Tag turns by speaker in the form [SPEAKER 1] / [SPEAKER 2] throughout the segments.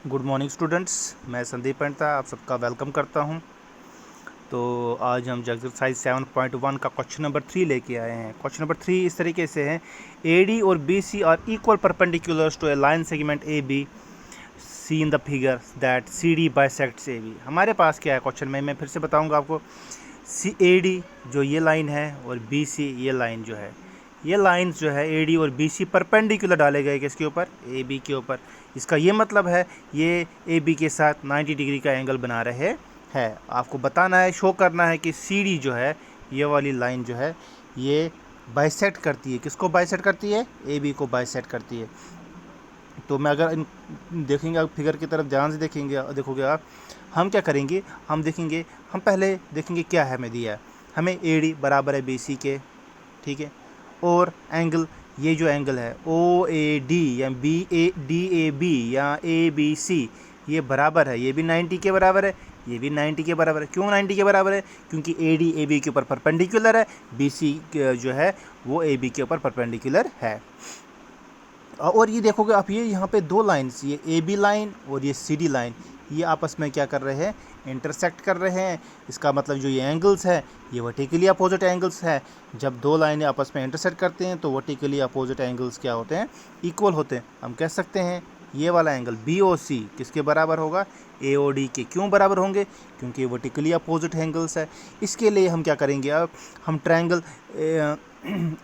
[SPEAKER 1] Good morning students, मैं संदीप पंडिता आप सबका वेलकम करता हूं। तो आज हम एक्सरसाइज 7.1 का क्वेश्चन नंबर 3 लेके आए हैं। क्वेश्चन नंबर 3 इस तरीके से है, AD और BC are equal perpendiculars to a line segment AB see in the figure that CD bisects AB। हमारे पास क्या है क्वेश्चन में, मैं फिर से बताऊंगा आपको। AD जो ये लाइन है और BC ये लाइन जो है, ये लाइंस जो है AD और BC परपेंडिकुलर डाले गए किसके ऊपर, AB के ऊपर। इसका ये मतलब है ये AB के साथ 90 डिग्री का एंगल बना रहे हैं। आपको बताना है, शो करना है कि CD जो है, ये वाली लाइन जो है, ये बाइसेक्ट करती है। किसको बाइसेक्ट करती है? AB को बाइसेक्ट करती है। तो मैं अगर इन देखेंगे, आप फिगर की तरफ ध्यान से देखोगे आप, हम क्या करेंगे, हम देखेंगे, हम पहले देखेंगे क्या है हमें दिया है। हमें AD बराबर है BC के, ठीक है, और एंगल, ये जो एंगल है OAD या DAB या ABC, ये बराबर है, ये भी 90 के बराबर है, ये भी 90 के बराबर है। क्यों 90 के बराबर है? क्योंकि AD AB के ऊपर परपेंडिकुलर है, BC जो है वो AB के ऊपर परपेंडिकुलर है। और ये देखोगे आप, ये यहाँ पे दो लाइन्स, ये AB लाइन और ये CD लाइन, ये आपस में क्या कर रहे हैं, इंटरसेक्ट कर रहे हैं। इसका मतलब जो ये एंगल्स है, ये वर्टिकली अपोजिट एंगल्स है। जब दो लाइनें आपस में इंटरसेक्ट करते हैं तो वर्टिकली अपोजिट एंगल्स क्या होते हैं, इक्वल होते हैं। हम कह सकते हैं ये वाला एंगल BOC किसके बराबर होगा, AOD के। क्यों बराबर होंगे? क्योंकि ये वर्टिकली अपोजिट एंगल्स है। इसके लिए हम क्या करेंगे, अब हम ट्रायंगल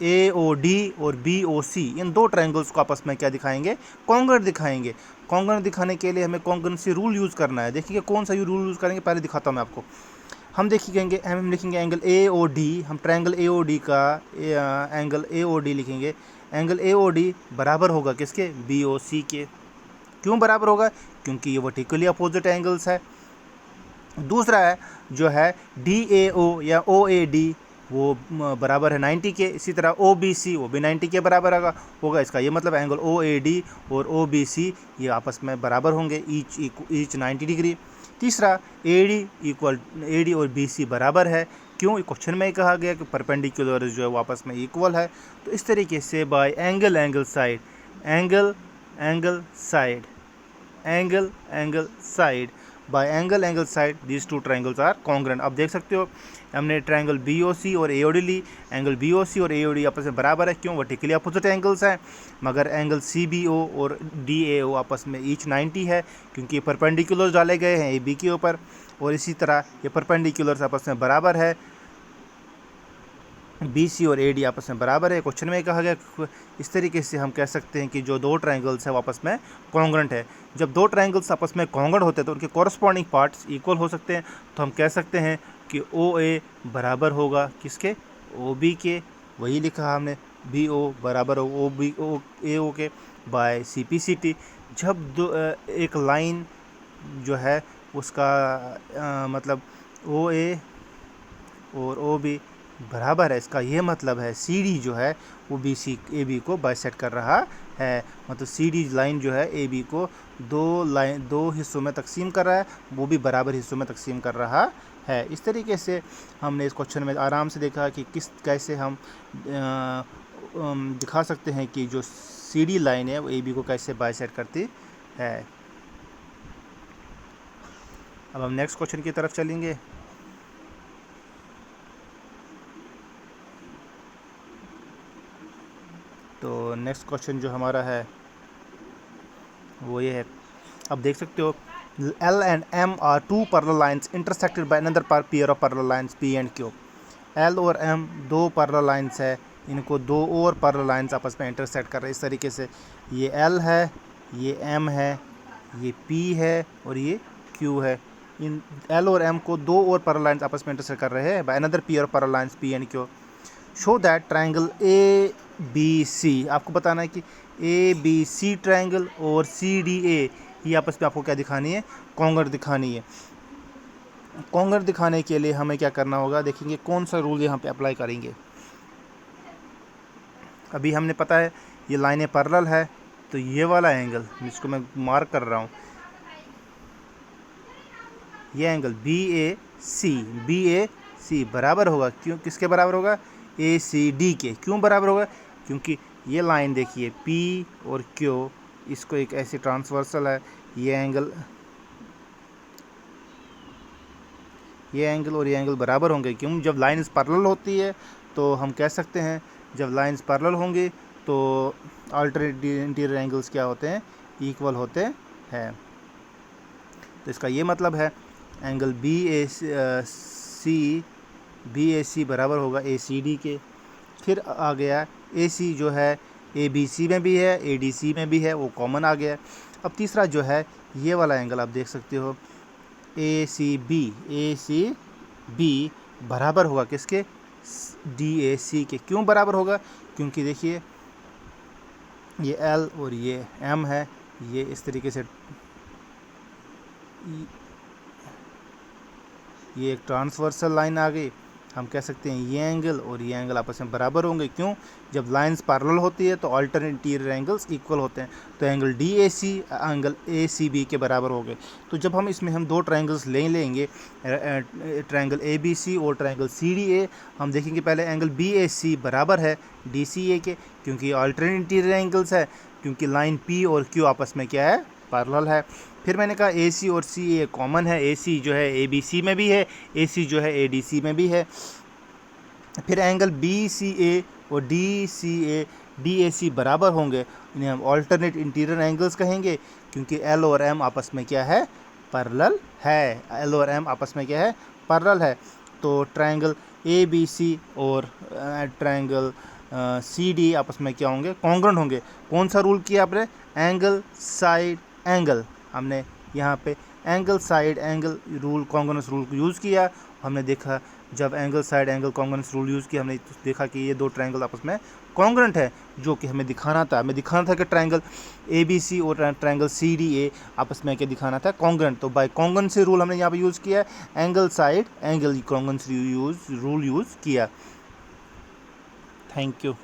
[SPEAKER 1] AOD और BOC, इन दो ट्रायंगल्स को आपस में क्या दिखाएंगे, कॉन्ग्रुएंट दिखाएंगे। कॉन्ग्रुएंट दिखाने के लिए हमें कॉन्ग्रुएंसी रूल यूज़ करना है। देखिए कौन सा रूल यूज़ करेंगे, पहले दिखाता हूँ मैं आपको। हम देखेंगे, हम लिखेंगे एंगल AOD, हम ट्रायंगल AOD का एंगल AOD लिखेंगे। एंगल AOD बराबर होगा किसके, BOC के। क्यों बराबर होगा? क्योंकि ये वर्टिकली अपोजिट एंगल्स है। दूसरा है जो है DAO या OAD, वो बराबर है 90 के। इसी तरह OBC वो भी 90 के बराबर होगा। इसका ये मतलब एंगल OAD और OBC ये आपस में बराबर होंगे, ईच 90 डिग्री। तीसरा AD और BC बराबर है। क्यों? क्वेश्चन में ही कहा गया कि परपेंडिकुलर जो है वो आपस में इक्वल है। तो इस तरीके से by angle side by angle side these two triangles are congruent. अब देख सकते हो, हमने ट्रायंगल BOC और AOD ली। एंगल BOC और AOD आपस में बराबर है। क्यों? वर्टिकली अपोजिट एंगल्स हैं। मगर एंगल CBO और DAO आपस में ईच 90 है, क्योंकि ये परपेंडिकुलर्स डाले गए हैं AB के ऊपर। और इसी तरह ये परपेंडिकुलर्स आपस में बराबर है, BC और AD आपस में बराबर है। क्वेश्चन में कहा गया, इस तरीके से हम कह सकते हैं कि जो दो ट्रायंगल्स हैं वो आपस में कॉन्ग्रुएंट है। जब दो ट्रायंगल्स आपस में कॉन्ग्रुएंट होते हैं तो उनके कॉरस्पॉन्डिंग पार्ट्स इक्वल हो सकते हैं। तो हम कह सकते हैं कि OA बराबर होगा किसके, OB के। वही लिखा हमने, BO बराबर हो AO के बाय CPCT। जब एक लाइन जो है उसका मतलब OA और OB बराबर है, इसका ये मतलब है CD जो है वो BC AB को बाइसेक्ट कर रहा है। मतलब CD लाइन जो है AB को दो हिस्सों में तकसीम कर रहा है, वो भी बराबर हिस्सों में तकसीम कर रहा है। इस तरीके से हमने इस क्वेश्चन में आराम से देखा कि कैसे हम दिखा सकते हैं कि जो CD लाइन है वो AB को कैसे बाइसेक्ट करती है। अब हम नेक्स्ट क्वेश्चन की तरफ चलेंगे। तो नेक्स्ट क्वेश्चन जो हमारा है वो ये है। अब देख सकते हो, L and M are two parallel lines intersected by another pair of parallel lines P and Q। L और M दो पैरेलल लाइंस है, इनको दो और पैरेलल लाइंस आपस में इंटरसेक्ट कर रहे हैं। इस तरीके से ये L है, ये M है, ये P है और ये Q है। इन L और M को दो और पैरेलल लाइंस आपस में इंटरसेक्ट कर रहे हैं by another pair of parallel lines P and Q। Show that triangle ABC, आपको बताना है कि ABC ट्रायंगल और CDA ये आपस में आपको क्या दिखानी है, कॉन्ग्रुएंट दिखानी है। कॉन्ग्रुएंट दिखाने के लिए हमें क्या करना होगा, देखेंगे कौन सा रूल यहाँ पे अप्लाई करेंगे। अभी हमने पता है ये लाइनें पैरेलल है, तो ये वाला एंगल जिसको मैं मार्क कर रहा हूँ, ये एंगल BAC बराबर होगा, क्यों, किसके बराबर होगा, ACD के। क्यों बराबर होगा? क्योंकि ये लाइन देखिए P और Q, इसको एक ऐसी ट्रांसवर्सल है, ये एंगल और ये एंगल बराबर होंगे। क्यों? जब लाइन्स पैरेलल होती है तो हम कह सकते हैं, जब लाइन्स पैरेलल होंगी तो अल्टरनेट इंटीरियर एंगल्स क्या होते हैं? इक्वल होते हैं। तो इसका ये मतलब है एंगल बी ए सी बराबर होगा ACD के। फिर आ गया AC जो है ABC में भी है, ADC में भी है, वो कॉमन आ गया। अब तीसरा जो है ये वाला एंगल आप देख सकते हो ACB बराबर होगा किसके? DAC के। क्यों बराबर होगा? क्योंकि देखिए ये L और ये M है, ये इस तरीके से ये एक ट्रांसवर्सल लाइन आ गई। हम कह सकते हैं ये एंगल और ये एंगल आपस में बराबर होंगे। क्यों? जब लाइंस पैरेलल होती है तो अल्टरनेट इंटीरियर एंगल्स इक्वल होते हैं। तो एंगल DAC एंगल ACB के बराबर हो गए। तो जब हम इसमें हम दो ट्रायंगल्स लेंगे, ट्रायंगल ABC और ट्रायंगल CDA, हम देखेंगे पहले एंगल BAC बराबर है DCA के, क्योंकि अल्टरनेट इंटीरियर एंगल्स है, क्योंकि लाइन P और Q आपस में क्या है? पैरेलल है। फिर मैंने कहा AC और CA कॉमन है, AC जो है ABC में भी है, AC जो है ADC में भी है। फिर एंगल BCA और DAC बराबर होंगे, इन्हें हम अल्टरनेट इंटीरियर एंगल्स कहेंगे, क्योंकि L और M आपस में क्या है? पैरेलल है। L और M आपस में क्या है? पैरेलल है। तो ट्रायंगल ABC और ट्रायंगल CD आपस में क्या होंगे? कॉन्ग्रुएंट होंगे। कौन सा रूल किया आपने? Angle side angle. हमने यहाँ पे angle side angle rule, congruence rule को यूज़ किया। हमने देखा जब angle side angle congruence rule use किया, हमने देखा कि ये दो ट्रायंगल आपस में कॉन्ग्रुएंट है, जो कि हमें दिखाना था। कि ट्रायंगल ABC और ट्रायंगल CDA आपस में क्या दिखाना था? कॉन्ग्रुएंट। तो बाय कॉन्ग्रुएंसी रूल हमने यहाँ पे यूज़ किया, angle side angle congruency rule use किया। Thank you.